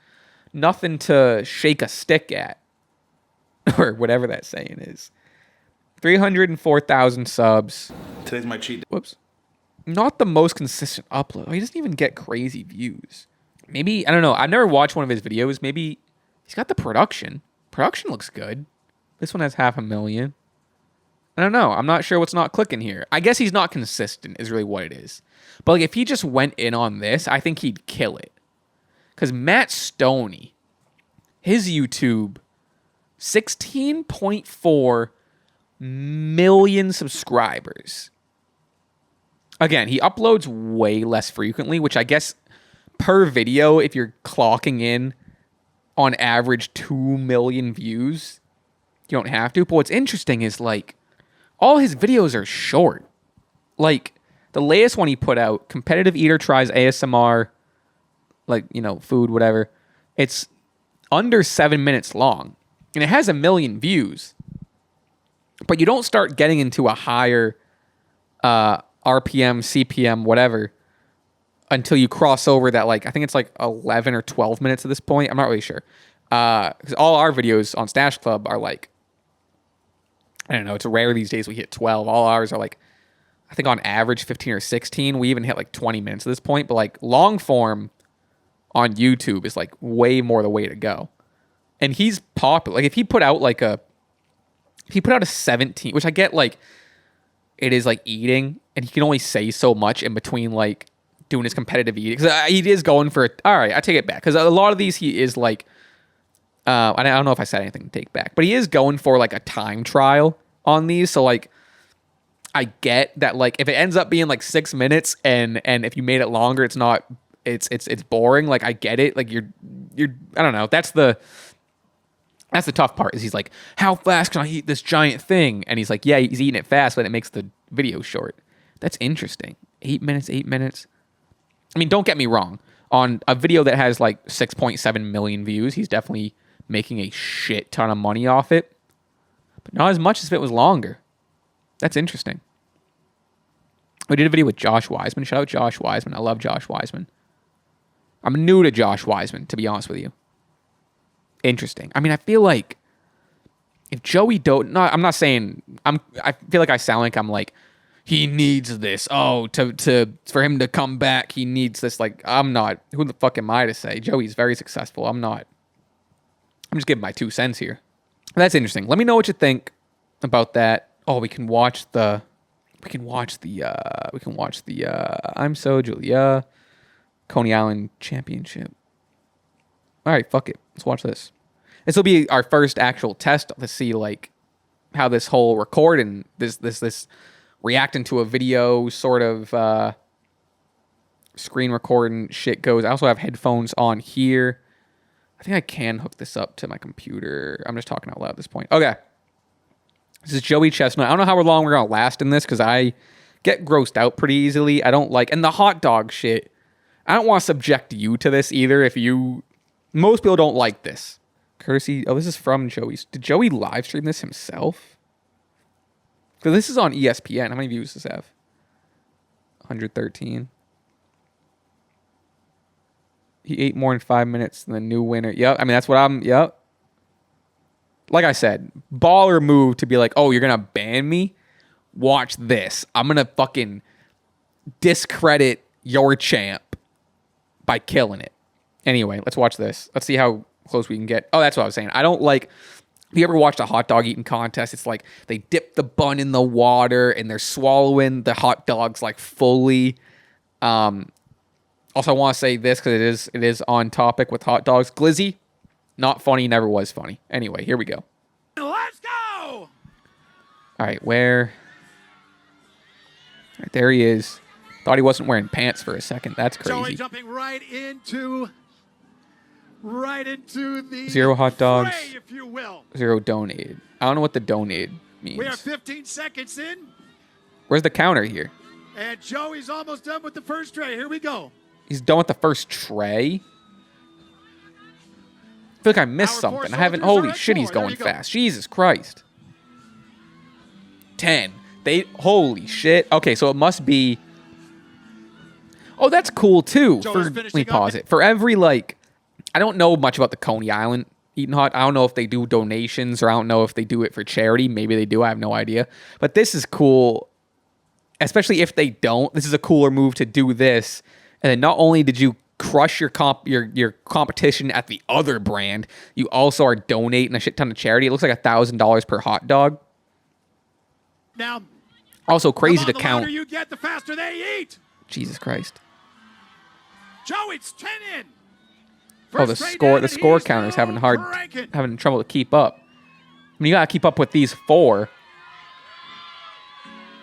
nothing to shake a stick at. Or whatever that saying is. 304,000 subs. Today's my cheat day. Whoops. Not the most consistent upload. He doesn't even get crazy views. Maybe, I don't know. I've never watched one of his videos. Maybe he's got the production. Production looks good. This one has 500,000. I don't know. I'm not sure what's not clicking here. I guess he's not consistent is really what it is. But like if he just went in on this, I think he'd kill it. Because Matt Stoney, his YouTube, 16.4 million subscribers. Again, he uploads way less frequently, which I guess per video, if you're clocking in on average 2 million views, you don't have to. But what's interesting is like all his videos are short. Like the latest one he put out, Competitive Eater Tries ASMR, like, you know, food, whatever. It's under 7 minutes long and it has 1 million views. But you don't start getting into a higher RPM, CPM, whatever, until you cross over that, like, I think it's like 11 or 12 minutes at this point. I'm not really sure. Because all our videos on Stash Club are like, I don't know, it's rare these days we hit 12. All ours are like, I think on average 15 or 16. We even hit like 20 minutes at this point. But like long form on YouTube is like way more the way to go. And he's popular. Like if he put out a 17, which I get, like, it is like eating, and he can only say so much in between like doing his competitive eating. Because he is going for it. All right, I take it back. Because a lot of these he is like, I don't know if I said anything to take back, but he is going for like a time trial on these. So like, I get that, like, if it ends up being like 6 minutes and if you made it longer, it's not, it's boring. Like I get it. Like you're I don't know. That's the tough part is he's like, how fast can I eat this giant thing? And he's like, yeah, he's eating it fast, but it makes the video short. That's interesting. 8 minutes. I mean, don't get me wrong. On a video that has like 6.7 million views, he's definitely making a shit ton of money off it. But not as much as if it was longer. That's interesting. We did a video with Josh Wiseman. Shout out Josh Wiseman. I love Josh Wiseman. I'm new to Josh Wiseman, to be honest with you. Interesting. I mean, I feel like if Joey don't, no, I'm not saying, I feel like I sound like I'm like, he needs this. Oh, for him to come back, he needs this. Like, I'm not. Who the fuck am I to say? Joey's very successful. I'm not. I'm just giving my 2 cents here. That's interesting. Let me know what you think about that. Oh, we can watch the I'm So Julia Coney Island Championship. All right, fuck it. Let's watch this. This will be our first actual test to see like how this whole record and this reacting to a video sort of screen recording shit goes. I also have headphones on here. I think I can hook this up to my computer. I'm just talking out loud at this point. Okay. This is Joey Chestnut. I don't know how long we're going to last in this because I get grossed out pretty easily. I don't like, and the hot dog shit, I don't want to subject you to this either. Most people don't like this. Courtesy, this is from Joey's. Did Joey live stream this himself? Because this is on ESPN. How many views does this have? 113. He ate more in 5 minutes than the new winner. Yep. I mean, that's what yep. Like I said, baller move to be like, oh, you're going to ban me? Watch this. I'm going to fucking discredit your champ by killing it. Anyway, let's watch this. Let's see how close we can get. Oh, that's what I was saying. I don't like, if you ever watched a hot dog eating contest, it's like they dip the bun in the water and they're swallowing the hot dogs like fully. Also, I want to say this because it is on topic with hot dogs. Glizzy, not funny, never was funny. Anyway, here we go. Let's go! All right, where? Right, there he is. Thought he wasn't wearing pants for a second. That's crazy. Joey jumping right into the 0 hot dogs. fray, if you will. 0 donated. I don't know what the donated means. We are 15 seconds in. Where's the counter here? And Joey's almost done with the first tray. Here we go. He's done with the first tray? I feel like I missed something. I haven't. Holy shit, he's going fast. Jesus Christ. 10. Holy shit. Okay, so it must be. Oh, that's cool too. Let me pause it. For every, like, I don't know much about the Coney Island Eating Hot. I don't know if they do donations or I don't know if they do it for charity. Maybe they do. I have no idea. But this is cool, especially if they don't. This is a cooler move to do this. And then not only did you crush your competition at the other brand, you also are donating a shit ton of charity. It looks like $1,000 per hot dog. Now, also crazy to count. The louder you get, the faster they eat. Jesus Christ. Joe, it's 10 in. Oh, the score counter is having trouble to keep up. I mean, you gotta keep up with these 4.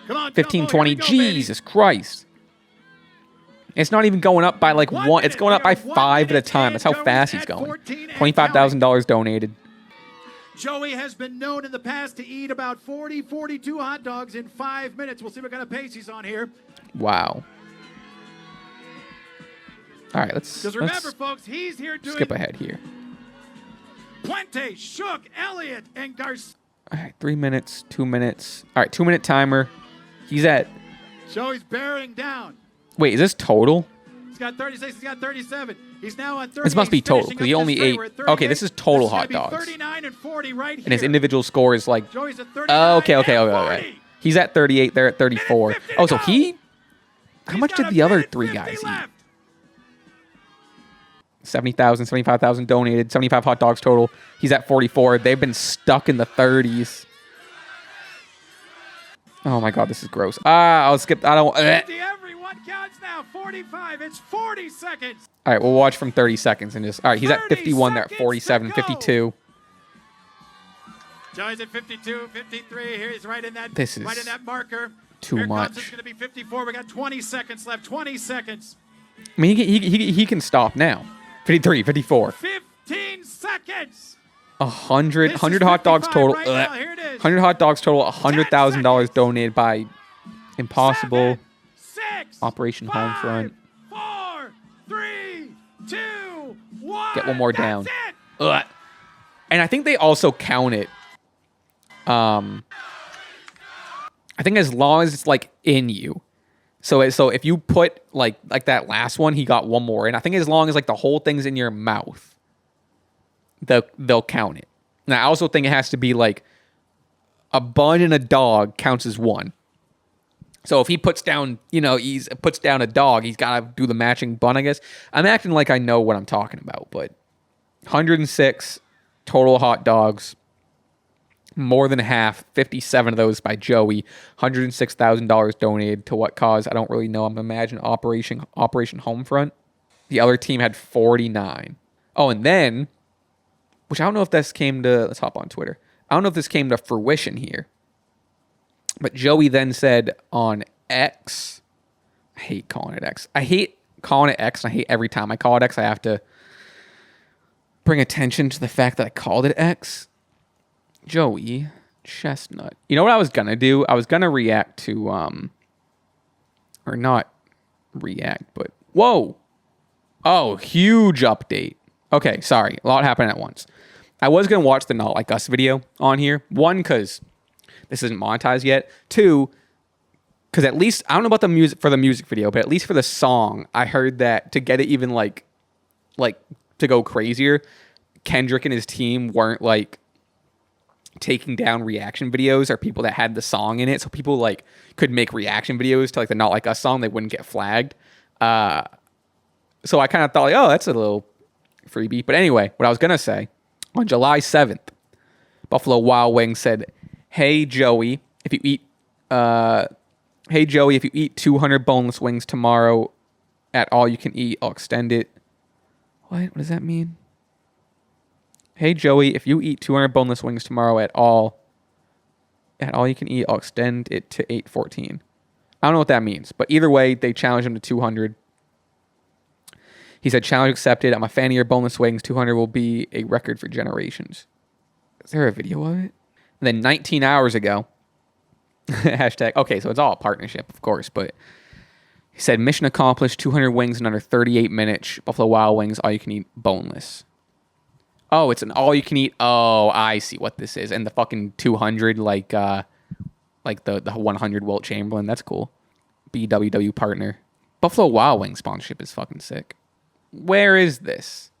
Come on, 15, Jumbo, 20. go, Jesus Christ. It's not even going up by like 1. It's going up by 5 at a time. That's how fast he's going. $25,000 donated. Joey has been known in the past to eat about 42 hot dogs in 5 minutes. We'll see what kind of pace he's on here. Wow. All right, let's remember, folks, he's here doing skip ahead here. Puente, Shook, Elliott, and Garcia. All right, 3 minutes, 2 minutes. All right, 2-minute timer. He's at. Joey's bearing down. Wait, is this total? He's got 36. He's got 37. He's now on 30. This must be total because he only ate. Okay, this is total hot dogs. 39 and 40 right here. And his individual score is like. Joey's at 39. Oh, okay. He's at 38. They're at 34. Oh, so he. How much did the other 3 guys eat? 70,000, 75,000 donated, 75 hot dogs total. He's at 44. They've been stuck in the 30s. Oh my God, this is gross. I'll skip. I don't. 50, everyone counts now. 45. It's 40 seconds. All right, we'll watch from 30 seconds and just. All right, he's at 51. They're at 47, 52. Joey's at 52, 53. Here he's right in that. This is right in that marker. Too much. It's going to be 54. We got 20 seconds left. 20 seconds. I mean, he can stop now. 53, 54. 15 seconds. 100 hot dogs total. Right now. Here it is. 100 hot dogs total. $100,000 donated by Impossible. 7, 6, Operation 5, Homefront. 4, 3, 2, 1. Get one more down. That's it. And I think they also count it. I think as long as it's like in you. So if you put like that last one, he got one more. And I think as long as like the whole thing's in your mouth, they'll count it. And I also think it has to be like a bun and a dog counts as 1. So if he puts down, puts down a dog, he's got to do the matching bun, I guess. I'm acting like I know what I'm talking about, but 106 total hot dogs. More than half, 57 of those by Joey. $106,000 donated to what cause? I don't really know. I'm imagining Operation Homefront. The other team had 49. Oh, and then, which I don't know if this came to, let's hop on Twitter. I don't know if this came to fruition here. But Joey then said on X, I hate calling it X. I hate calling it X, and I hate every time I call it X, I have to bring attention to the fact that I called it X. Joey Chestnut. You know what I was going to do? I was going to react to, or not react, but, whoa. Oh, huge update. Okay, sorry. A lot happened at once. I was going to watch the Not Like Us video on here. 1, because this isn't monetized yet. 2, because at least, I don't know about the music for the music video, but at least for the song, I heard that to get it even like to go crazier, Kendrick and his team weren't like taking down reaction videos or people that had the song in it, so people like could make reaction videos to like the Not Like Us song. They wouldn't get flagged. So I kind of thought, like, oh, that's a little freebie. But anyway, what I was gonna say, on July 7th, Buffalo Wild Wings said, "Hey Joey, if you eat 200 boneless wings tomorrow at all you can eat, I'll extend it." What does that mean? Hey Joey, if you eat 200 boneless wings tomorrow at all you can eat, I'll extend it to 8/14. I don't know what that means, but either way, they challenged him to 200. He said, challenge accepted. I'm a fan of your boneless wings. 200 will be a record for generations. Is there a video of it? And then 19 hours ago, hashtag, okay, so it's all a partnership, of course, but he said, mission accomplished, 200 wings in under 38 minutes. Buffalo Wild Wings, all you can eat, boneless. Oh, it's an all you can eat. Oh, I see what this is. And the fucking 200, like the 100 Wilt Chamberlain. That's cool. BWW partner. Buffalo Wild Wings sponsorship is fucking sick. Where is this?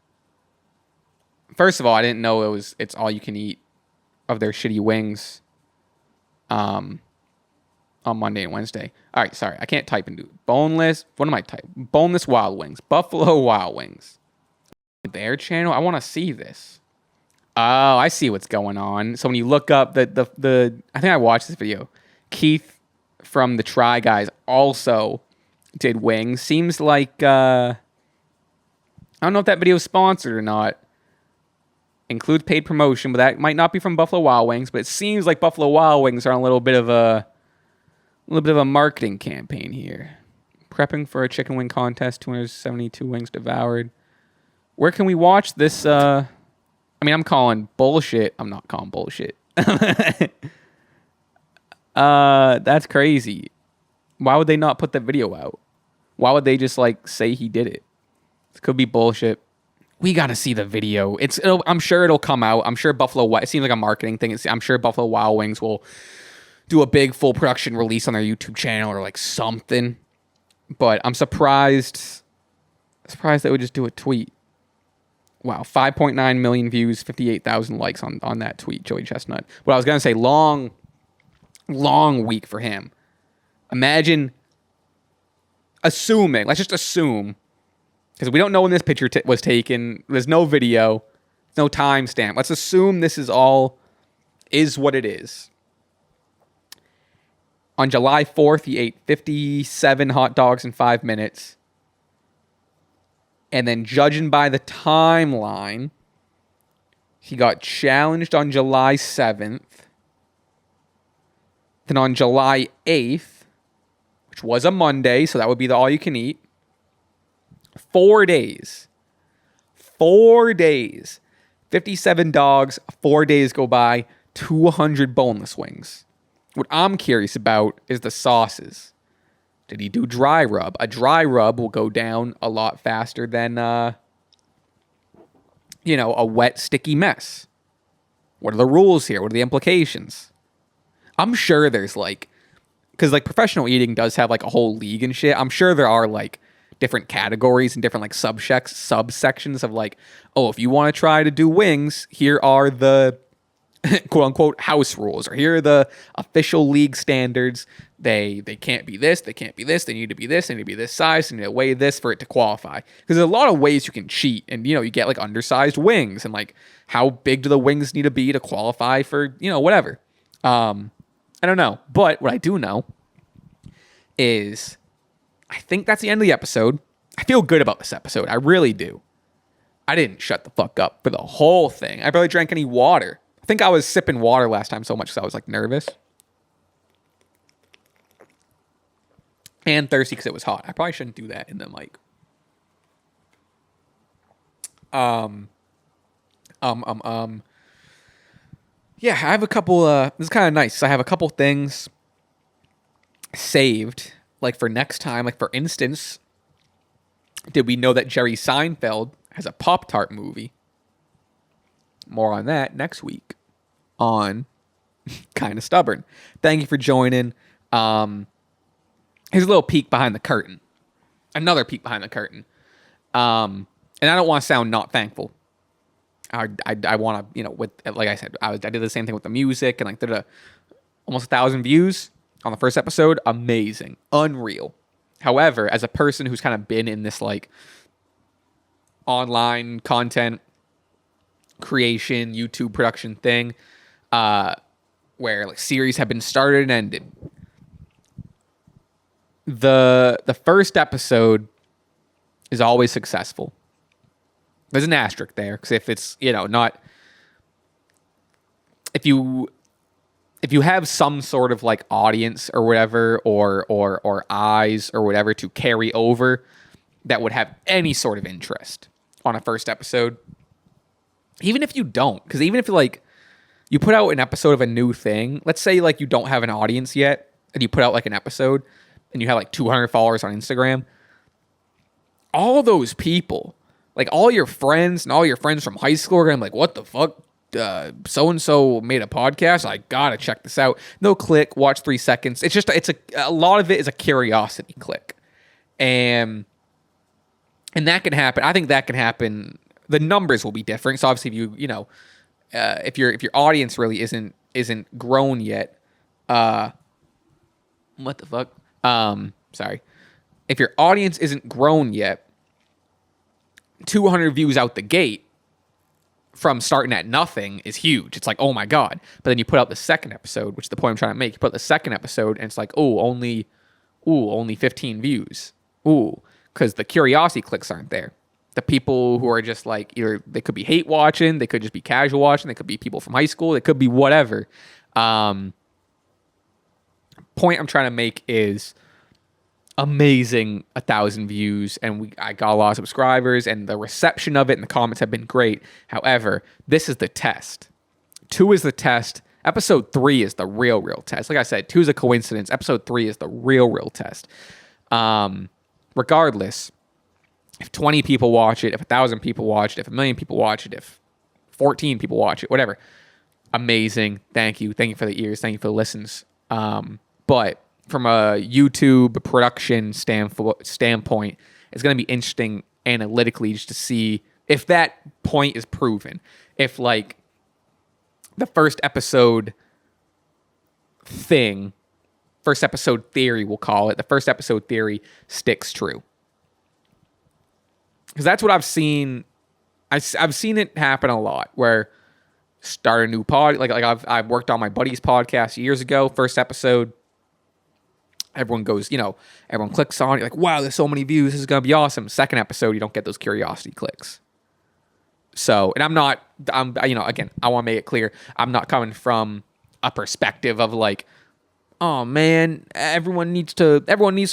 First of all, I didn't know it's all you can eat of their shitty wings on Monday and Wednesday. All right, sorry. I can't type into boneless. What am I typing? Boneless Wild Wings. Buffalo Wild Wings. Their channel? I want to see this. Oh, I see what's going on. So when you look up the I think I watched this video. Keith from the Try Guys also did wings. Seems like I don't know if that video is sponsored or not. Includes paid promotion, but that might not be from Buffalo Wild Wings. But it seems like Buffalo Wild Wings are on a little bit of a marketing campaign here. Prepping for a chicken wing contest. 272 wings devoured. Where can we watch this? I mean, I'm calling bullshit. I'm not calling bullshit. That's crazy. Why would they not put the video out? Why would they just say he did it? This could be bullshit. We got to see the video. I'm sure it'll come out. I'm sure it seems like a marketing thing. I'm sure Buffalo Wild Wings will do a big full production release on their YouTube channel or something. But I'm surprised they would just do a tweet. Wow, 5.9 million views, 58,000 likes on that tweet, Joey Chestnut. What I was going to say, long week for him. Imagine let's just assume, because we don't know when this picture was taken. There's no video, no timestamp. Let's assume this is what it is. On July 4th, he ate 57 hot dogs in 5 minutes. And then judging by the timeline, he got challenged on July 7th. Then on July 8th, which was a Monday, so that would be the all you can eat. 4 days. 4 days. 57 dogs, 4 days go by, 200 boneless wings. What I'm curious about is the sauces. Did he do dry rub? A dry rub will go down a lot faster than, a wet, sticky mess. What are the rules here? What are the implications? I'm sure there's because professional eating does have a whole league and shit. I'm sure there are different categories and different subsections of if you want to try to do wings, here are the quote unquote house rules, or here are the official league standards. They can't be this, they can't be this, they need to be this, they need to be this size, they need to weigh this for it to qualify. Because there's a lot of ways you can cheat, and you get undersized wings, and how big do the wings need to be to qualify for whatever. I don't know, but what I do know is I think that's the end of the episode. I feel good about this episode. I really do. I didn't shut the fuck up for the whole thing. I barely drank any water. I think I was sipping water last time so much because I was nervous. And thirsty because it was hot. I probably shouldn't do that in the mic. Yeah, I have a couple, this is kind of nice. I have a couple things saved, for next time. For instance, did we know that Jerry Seinfeld has a Pop-Tart movie? More on that next week on Kind of Stubborn. Thank you for joining. Here's a little peek behind the curtain. Another peek behind the curtain. And I don't want to sound not thankful. I want to, with like I said, I did the same thing with the music, and did almost 1,000 views on the first episode. Amazing, unreal. However, as a person who's kind of been in this online content creation, YouTube production thing, where series have been started and ended, the first episode is always successful. There's an asterisk there, because if it's, if you have some sort of like audience or whatever, or eyes or whatever to carry over that would have any sort of interest on a first episode, even if you don't, because even if like you put out an episode of a new thing, let's say like you don't have an audience yet and you put out like an episode and you have like 200 followers on Instagram, all those people, like all your friends and all your friends from high school are gonna be like, what the fuck? So-and-so made a podcast. I gotta check this out. They'll click, watch 3 seconds. It's just, a lot of it is a curiosity click. And that can happen. I think that can happen. The numbers will be different. So obviously if your audience really isn't grown yet, what the fuck? Sorry. If your audience isn't grown yet, 200 views out the gate from starting at nothing is huge. It's like, oh my God. But then you put out the second episode, which is the point I'm trying to make. You put out the second episode and it's like, only 15 views. Because the curiosity clicks aren't there. The people who are just like, either they could be hate watching, they could just be casual watching, they could be people from high school, they could be whatever. Point I'm trying to make is amazing 1,000 views, and I got a lot of subscribers, and the reception of it and the comments have been great. However, this is the test. 2 is the test. Episode 3 is the real test. Like I said, 2 is a coincidence. Episode 3 is the real test. Regardless, if 20 people watch it, if 1,000 people watch it, if 1 million people watch it, if 14 people watch it, whatever, amazing. Thank you for the ears, thank you for the listens. But from a YouTube production standpoint, it's going to be interesting analytically just to see if that point is proven. If like the first episode theory, we'll call it, the first episode theory sticks true. Because that's what I've seen. I've seen it happen a lot where start a new pod. Like I've worked on my buddy's podcast years ago. First episode, everyone goes, everyone clicks on it. You're like, wow, there's so many views. This is going to be awesome. Second episode, you don't get those curiosity clicks. So, and again, I want to make it clear. I'm not coming from a perspective of like, oh man, everyone needs to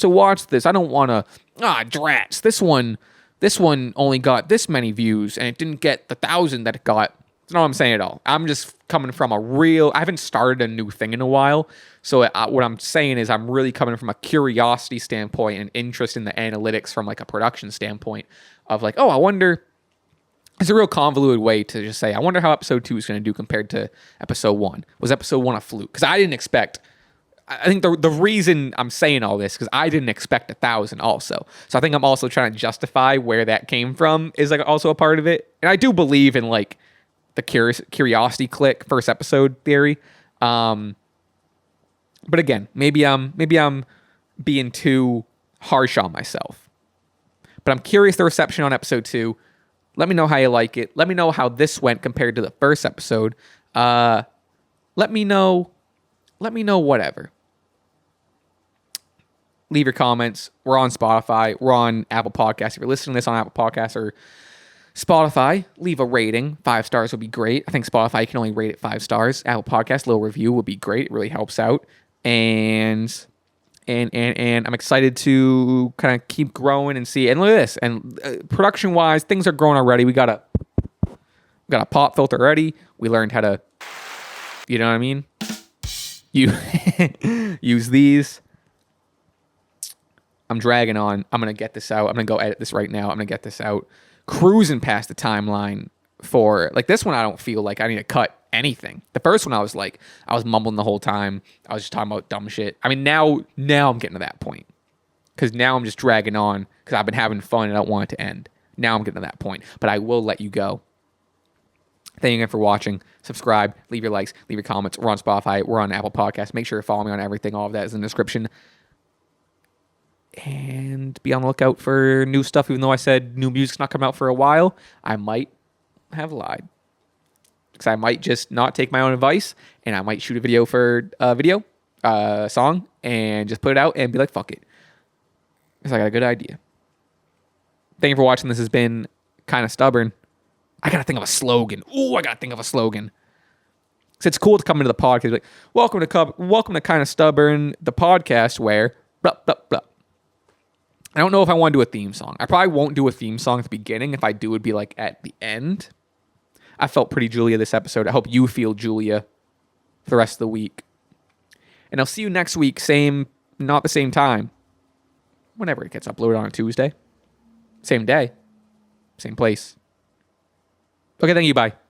watch this. I don't want to, drats. This one only got this many views and it didn't get the 1,000 that it got. That's not what I'm saying at all. I'm just coming from I haven't started a new thing in a while. So what I'm saying is I'm really coming from a curiosity standpoint and interest in the analytics from like a production standpoint of like, I wonder, it's a real convoluted way to just say, I wonder how episode 2 is going to do compared to episode 1. Was episode 1 a fluke? Because I didn't expect, I think the reason I'm saying all this, because I didn't expect 1,000 also. So I think I'm also trying to justify where that came from is like also a part of it. And I do believe in like the curiosity click first episode theory. But again, maybe I'm being too harsh on myself. But I'm curious the reception on episode 2. Let me know how you like it. Let me know how this went compared to the first episode. Let me know whatever. Leave your comments. We're on Spotify. We're on Apple Podcasts. If you're listening to this on Apple Podcasts or Spotify, leave a rating. 5 stars would be great. I think Spotify can only rate it 5 stars. Apple Podcasts, little review would be great. It really helps out. And I'm excited to kind of keep growing and see. And look at this. And production wise, things are growing already. We got a pop filter already. We learned how to, you know what I mean? You use these. I'm dragging on. I'm going to get this out. I'm going to go edit this right now. I'm going to get this out. Cruising past the timeline for, like, this one I don't feel like I need to cut anything. The first one I was mumbling the whole time. I was just talking about dumb shit. I mean, now I'm getting to that point. Because now I'm just dragging on because I've been having fun and I don't want it to end. Now I'm getting to that point. But I will let you go. Thank you again for watching. Subscribe, leave your likes, leave your comments. We're on Spotify. We're on Apple Podcasts. Make sure to follow me on everything. All of that is in the description. And be on the lookout for new stuff. Even though I said new music's not coming out for a while, I might have lied. Because I might just not take my own advice, and I might shoot a video for a song, and just put it out and be like, fuck it. Because I got a good idea. Thank you for watching. This has been kind of stubborn. I got to think of a slogan. Ooh, I got to think of a slogan. So it's cool to come into the podcast like, welcome to Kind of Stubborn, the podcast where blah blah blah. I don't know if I want to do a theme song. I probably won't do a theme song at the beginning. If I do, it'd be like at the end. I felt pretty Julia this episode. I hope you feel Julia for the rest of the week. And I'll see you next week, not the same time. Whenever it gets uploaded on a Tuesday. Same day. Same place. Okay, thank you. Bye.